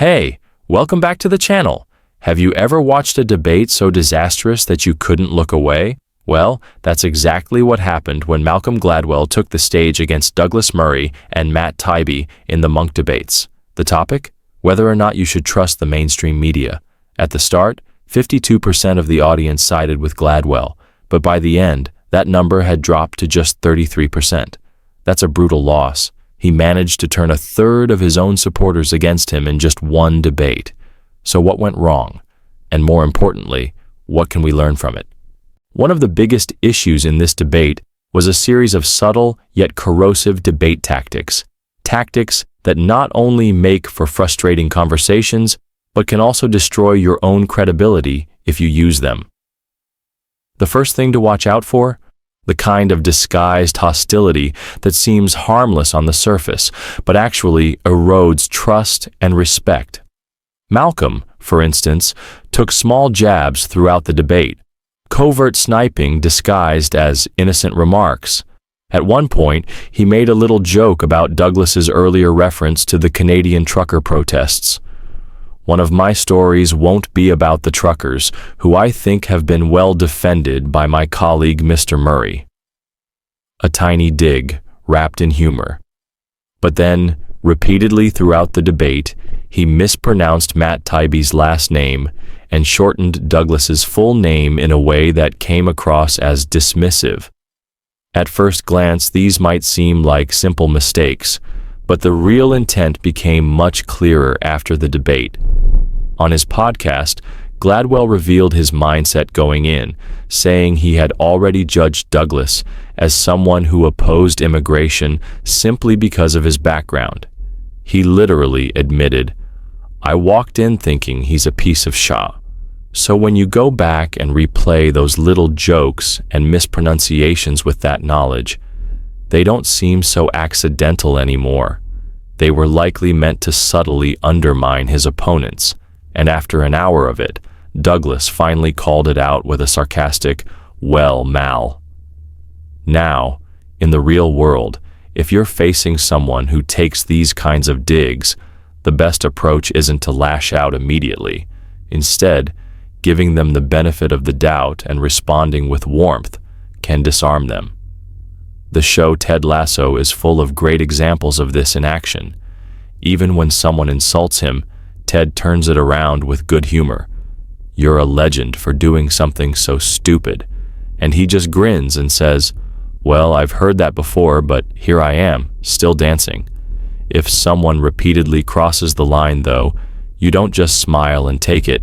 Hey, welcome back to the channel. Have you ever watched a debate so disastrous that you couldn't look away? Well, that's exactly what happened when Malcolm Gladwell took the stage against Douglas Murray and Matt Taibbi in the Monk debates. The topic? Whether or not you should trust the mainstream media. At the start, 52% of the audience sided with Gladwell, but by the end, that number had dropped to just 33%. That's a brutal loss. He managed to turn a third of his own supporters against him in just one debate. So what went wrong? And more importantly, what can we learn from it? One of the biggest issues in this debate was a series of subtle yet corrosive debate tactics. Tactics that not only make for frustrating conversations, but can also destroy your own credibility if you use them. The first thing to watch out for? The kind of disguised hostility that seems harmless on the surface, but actually erodes trust and respect. Malcolm, for instance, took small jabs throughout the debate, covert sniping disguised as innocent remarks. At one point, he made a little joke about Douglas's earlier reference to the Canadian trucker protests. One of my stories won't be about the truckers, who I think have been well defended by my colleague Mr. Murray. A tiny dig, wrapped in humor. But then, repeatedly throughout the debate, he mispronounced Matt Taibbi's last name and shortened Douglas's full name in a way that came across as dismissive. At first glance, these might seem like simple mistakes, but the real intent became much clearer after the debate. On his podcast, Gladwell revealed his mindset going in, saying he had already judged Douglas as someone who opposed immigration simply because of his background. He literally admitted, "I walked in thinking he's a piece of shit." So when you go back and replay those little jokes and mispronunciations with that knowledge, they don't seem so accidental anymore. They were likely meant to subtly undermine his opponents, and after an hour of it, Douglas finally called it out with a sarcastic, "Well, Mal." Now, in the real world, if you're facing someone who takes these kinds of digs, the best approach isn't to lash out immediately. Instead, giving them the benefit of the doubt and responding with warmth can disarm them. The show Ted Lasso is full of great examples of this in action. Even when someone insults him, Ted turns it around with good humor. "You're a legend for doing something so stupid." And he just grins and says, "Well, I've heard that before, but here I am, still dancing." If someone repeatedly crosses the line, though, you don't just smile and take it.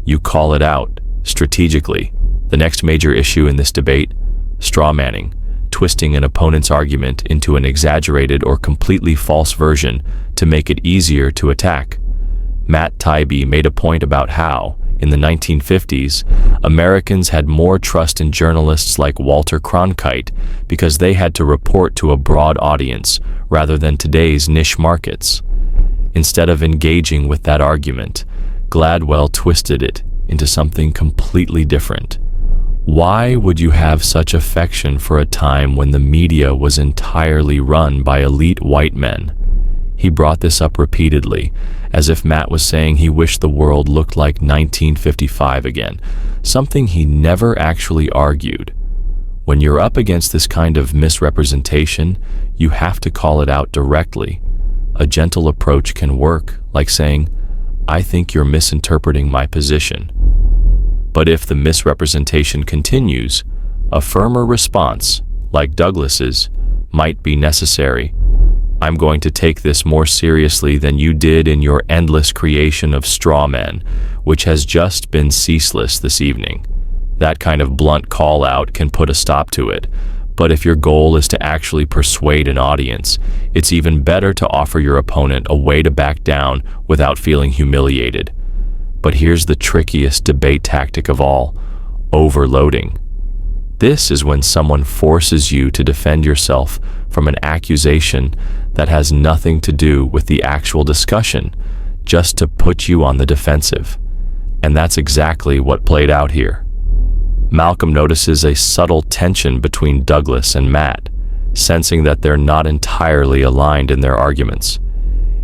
You call it out, strategically. The next major issue in this debate? Strawmanning. Twisting an opponent's argument into an exaggerated or completely false version to make it easier to attack. Matt Taibbi made a point about how, in the 1950s, Americans had more trust in journalists like Walter Cronkite because they had to report to a broad audience rather than today's niche markets. Instead of engaging with that argument, Gladwell twisted it into something completely different. Why would you have such affection for a time when the media was entirely run by elite white men? He brought this up repeatedly, as if Matt was saying he wished the world looked like 1955 again, something he never actually argued. When you're up against this kind of misrepresentation, you have to call it out directly. A gentle approach can work, like saying, "I think you're misinterpreting my position." But if the misrepresentation continues, a firmer response, like Douglas's, might be necessary. "I'm going to take this more seriously than you did in your endless creation of Strawman, which has just been ceaseless this evening." That kind of blunt call-out can put a stop to it. But if your goal is to actually persuade an audience, it's even better to offer your opponent a way to back down without feeling humiliated. But here's the trickiest debate tactic of all: overloading. This is when someone forces you to defend yourself from an accusation that has nothing to do with the actual discussion, just to put you on the defensive. And that's exactly what played out here. Malcolm notices a subtle tension between Douglas and Matt, sensing that they're not entirely aligned in their arguments.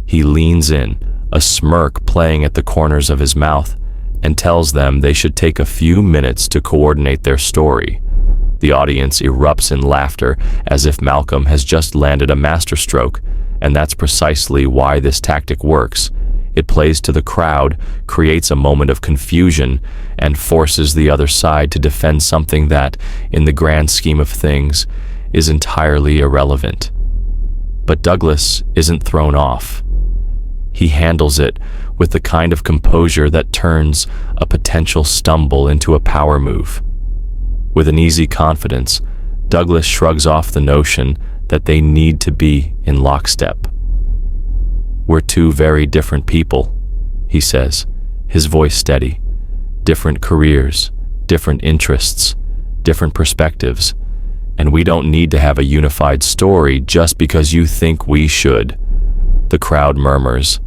He leans in, a smirk playing at the corners of his mouth, and tells them they should take a few minutes to coordinate their story. The audience erupts in laughter as if Malcolm has just landed a masterstroke, and that's precisely why this tactic works. It plays to the crowd, creates a moment of confusion, and forces the other side to defend something that, in the grand scheme of things, is entirely irrelevant. But Douglas isn't thrown off. He handles it with the kind of composure that turns a potential stumble into a power move. With an easy confidence, Douglas shrugs off the notion that they need to be in lockstep. "We're two very different people," he says, his voice steady. "Different careers, different interests, different perspectives, and we don't need to have a unified story just because you think we should." The crowd murmurs.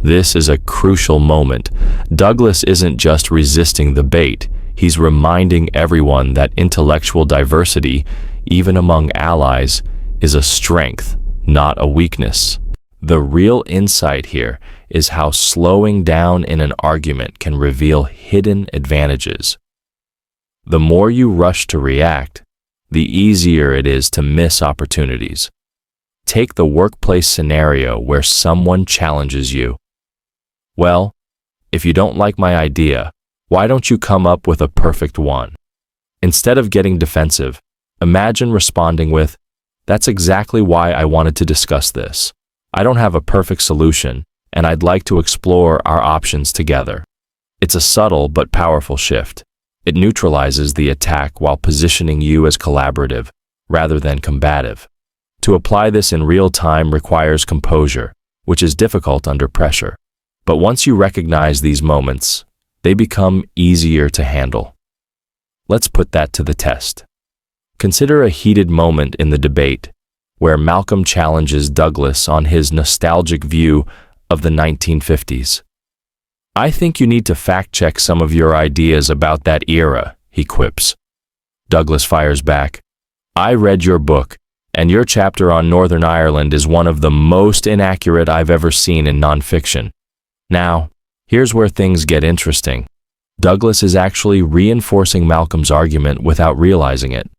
This is a crucial moment. Douglas isn't just resisting the bait, he's reminding everyone that intellectual diversity, even among allies, is a strength, not a weakness. The real insight here is how slowing down in an argument can reveal hidden advantages. The more you rush to react, the easier it is to miss opportunities. Take the workplace scenario where someone challenges you. "Well, if you don't like my idea, why don't you come up with a perfect one?" Instead of getting defensive, imagine responding with, "That's exactly why I wanted to discuss this. I don't have a perfect solution, and I'd like to explore our options together." It's a subtle but powerful shift. It neutralizes the attack while positioning you as collaborative, rather than combative. To apply this in real time requires composure, which is difficult under pressure. But once you recognize these moments, they become easier to handle. Let's put that to the test. Consider a heated moment in the debate where Malcolm challenges Douglas on his nostalgic view of the 1950s. "I think you need to fact-check some of your ideas about that era," he quips. Douglas fires back, "I read your book, and your chapter on Northern Ireland is one of the most inaccurate I've ever seen in nonfiction." Now, here's where things get interesting. Douglas is actually reinforcing Malcolm's argument without realizing it.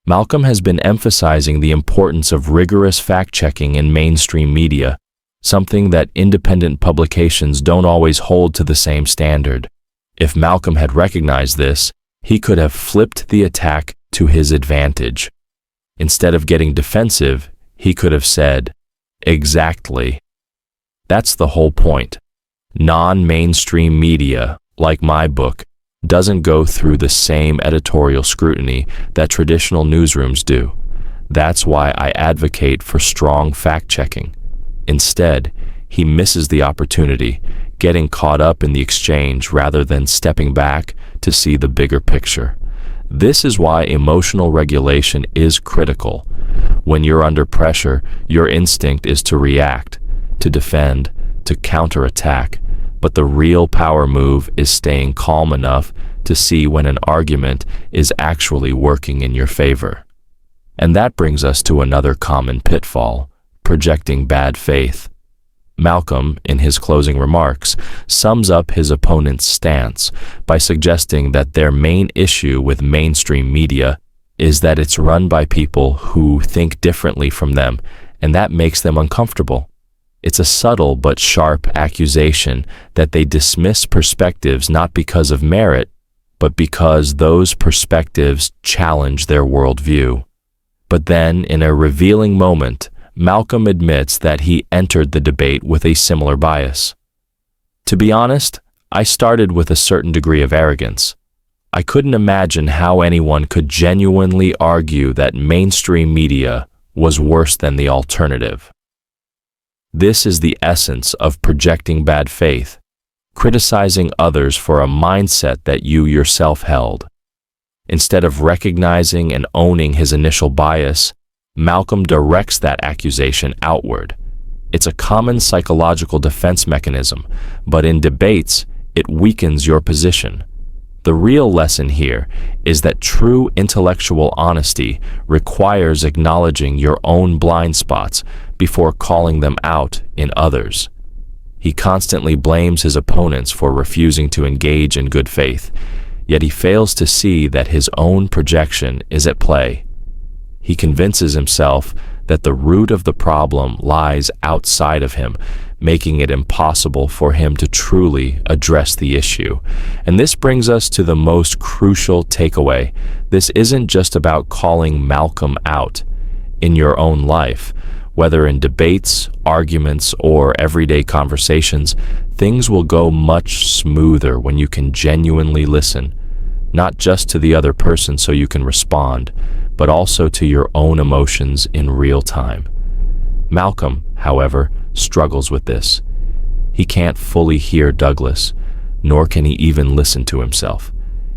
Malcolm has been emphasizing the importance of rigorous fact-checking in mainstream media, something that independent publications don't always hold to the same standard. If Malcolm had recognized this, he could have flipped the attack to his advantage. Instead of getting defensive, he could have said, "Exactly." That's the whole point. Non-mainstream media, like my book, doesn't go through the same editorial scrutiny that traditional newsrooms do. That's why I advocate for strong fact-checking. Instead, he misses the opportunity, getting caught up in the exchange rather than stepping back to see the bigger picture. This is why emotional regulation is critical. When you're under pressure, your instinct is to react, to defend, to counterattack, but the real power move is staying calm enough to see when an argument is actually working in your favor. And that brings us to another common pitfall: projecting bad faith. Malcolm, in his closing remarks, sums up his opponent's stance by suggesting that their main issue with mainstream media is that it's run by people who think differently from them, and that makes them uncomfortable. It's a subtle but sharp accusation that they dismiss perspectives not because of merit, but because those perspectives challenge their worldview. But then, in a revealing moment, Malcolm admits that he entered the debate with a similar bias. "To be honest, I started with a certain degree of arrogance. I couldn't imagine how anyone could genuinely argue that mainstream media was worse than the alternative." This is the essence of projecting bad faith, criticizing others for a mindset that you yourself held. Instead of recognizing and owning his initial bias, Malcolm directs that accusation outward. It's a common psychological defense mechanism, but in debates, it weakens your position. The real lesson here is that true intellectual honesty requires acknowledging your own blind spots before calling them out in others. He constantly blames his opponents for refusing to engage in good faith, yet he fails to see that his own projection is at play. He convinces himself that the root of the problem lies outside of him, making it impossible for him to truly address the issue. And this brings us to the most crucial takeaway. This isn't just about calling Malcolm out. In your own life, whether in debates, arguments, or everyday conversations, things will go much smoother when you can genuinely listen, not just to the other person so you can respond, but also to your own emotions in real time. Malcolm, however, struggles with this. He can't fully hear Douglas, nor can he even listen to himself.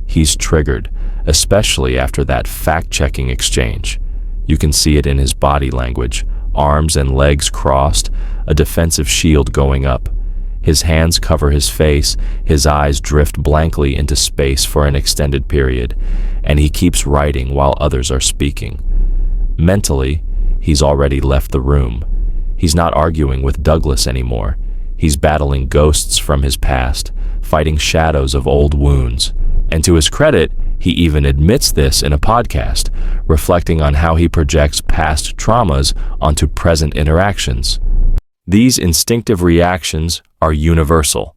He's triggered, especially after that fact-checking exchange. You can see it in his body language, arms and legs crossed, a defensive shield going up. His hands cover his face, his eyes drift blankly into space for an extended period, and he keeps writing while others are speaking. Mentally, he's already left the room. He's not arguing with Douglas anymore. He's battling ghosts from his past, fighting shadows of old wounds. And to his credit, he even admits this in a podcast, reflecting on how he projects past traumas onto present interactions. These instinctive reactions are universal.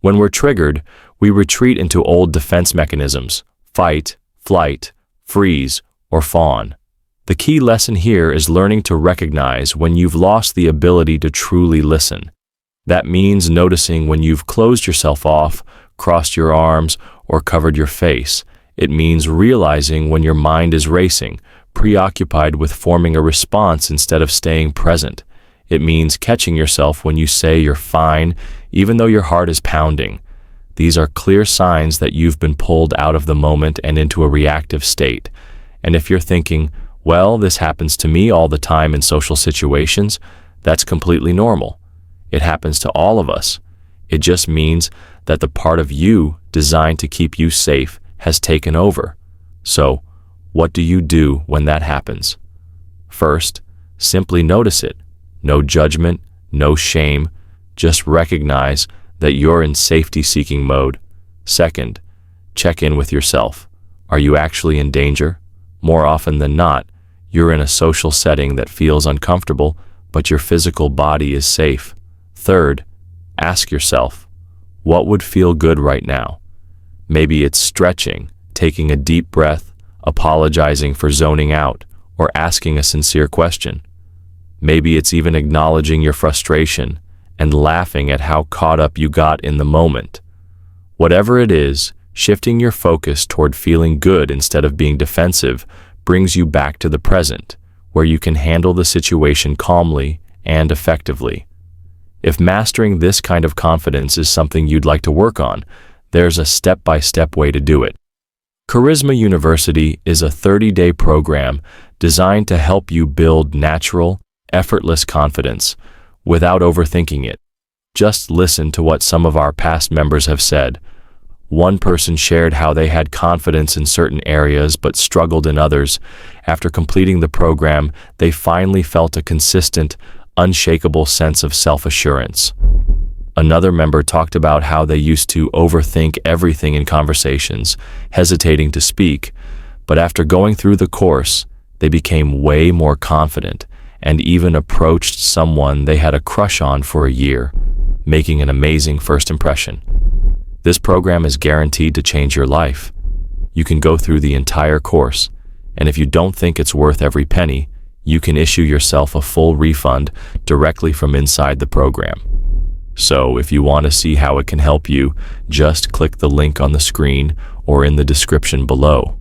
When we're triggered, we retreat into old defense mechanisms: fight, flight, freeze, or fawn. The key lesson here is learning to recognize when you've lost the ability to truly listen. That means noticing when you've closed yourself off, crossed your arms, or covered your face. It means realizing when your mind is racing, preoccupied with forming a response instead of staying present. It means catching yourself when you say you're fine, even though your heart is pounding. These are clear signs that you've been pulled out of the moment and into a reactive state. And if you're thinking, well, this happens to me all the time in social situations, that's completely normal. It happens to all of us. It just means that the part of you designed to keep you safe has taken over. So, what do you do when that happens? First, simply notice it. No judgment, no shame. Just recognize that you're in safety-seeking mode. Second, check in with yourself. Are you actually in danger? More often than not, you're in a social setting that feels uncomfortable, but your physical body is safe. Third, ask yourself, what would feel good right now? Maybe it's stretching, taking a deep breath, apologizing for zoning out, or asking a sincere question. Maybe it's even acknowledging your frustration and laughing at how caught up you got in the moment. Whatever it is, shifting your focus toward feeling good instead of being defensive brings you back to the present, where you can handle the situation calmly and effectively. If mastering this kind of confidence is something you'd like to work on, there's a step-by-step way to do it. Charisma University is a 30-day program designed to help you build natural, effortless confidence without overthinking it. Just listen to what some of our past members have said. One person shared how they had confidence in certain areas but struggled in others. After completing the program, they finally felt a consistent, unshakable sense of self-assurance. Another member talked about how they used to overthink everything in conversations, hesitating to speak, but after going through the course, they became way more confident and even approached someone they had a crush on for a year, making an amazing first impression. This program is guaranteed to change your life. You can go through the entire course, and if you don't think it's worth every penny, you can issue yourself a full refund directly from inside the program. So if you want to see how it can help you, just click the link on the screen or in the description below.